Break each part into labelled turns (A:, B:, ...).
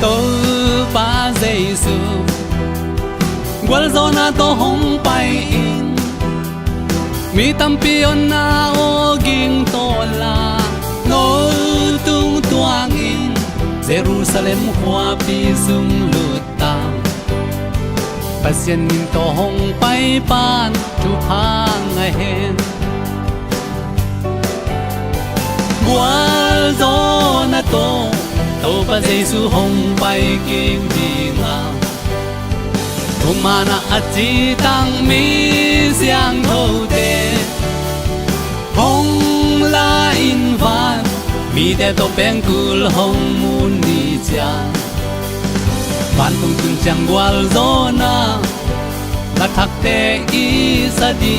A: tô pa Giêsu gwal zo na to hong pai in mi tampion na oging tola no tung tuang in Jerusalem hoa pi sung lutang pasien min to hong pai pan tu hang a hen gwal zo na to pa Giêsu hong pai kim dinga kumana at chi tang mi siang thâu te hong la in van mi te to peng kul hong mun ni cha ban tung tung chang gwal zo na la thak te i sa di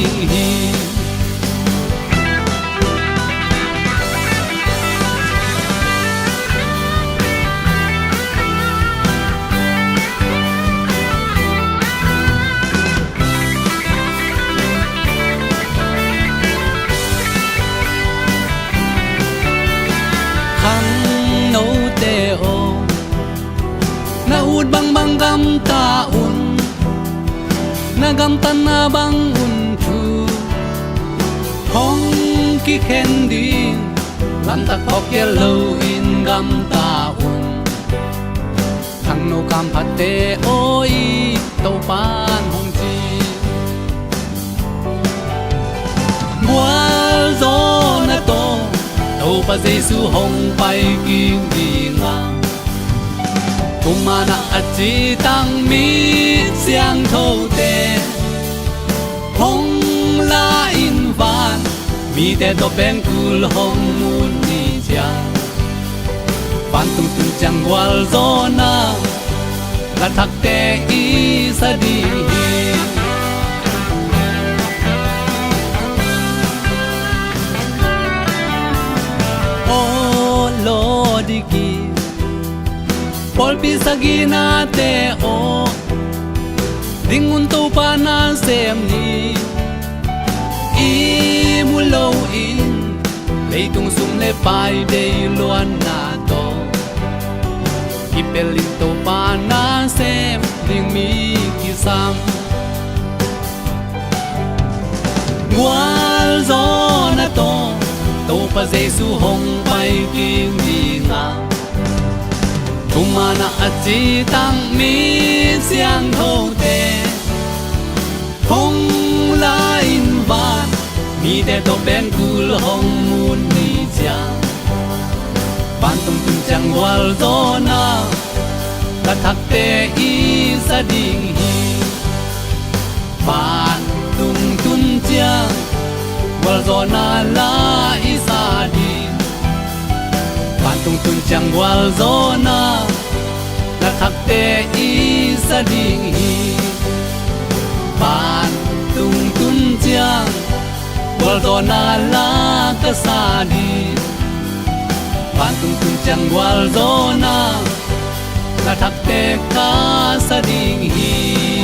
A: na ud bang bang gam ta un na gam tan na bang un thu hong ki khen din lam ta khok ye lo in gam ta un thang no kam phat te oi to pan hong chi gwal zo na to pa Giêsu hong pai kim dinga kumana at chi tang mi siang thâu te hong la in van mi te to pen kul hong mun ni cha pan tung tung chang gwal zo na la thak te i sa di o lo di ki Paul pisagina te o dingun to pa na sem ni i mulo in leitung sum le pai de luan na to ipelin to pa na sem ding mi kisam gwal zo na to pa Giêsu hong pai kim dinga kumana at chi tang mi siang thâu te hong la in van mi te to ben kul hong mun ni cha ban tung tung chang wal zo na ta thak te i sa ding hi ban tung tung chang wal zo na la i sa ding ban tung tung chang wal zo na la thak te i sa ding hi ban tung tung chang wal zo na la ka sa di ban tung tung chang wal zo na la thak te ka sa ding hi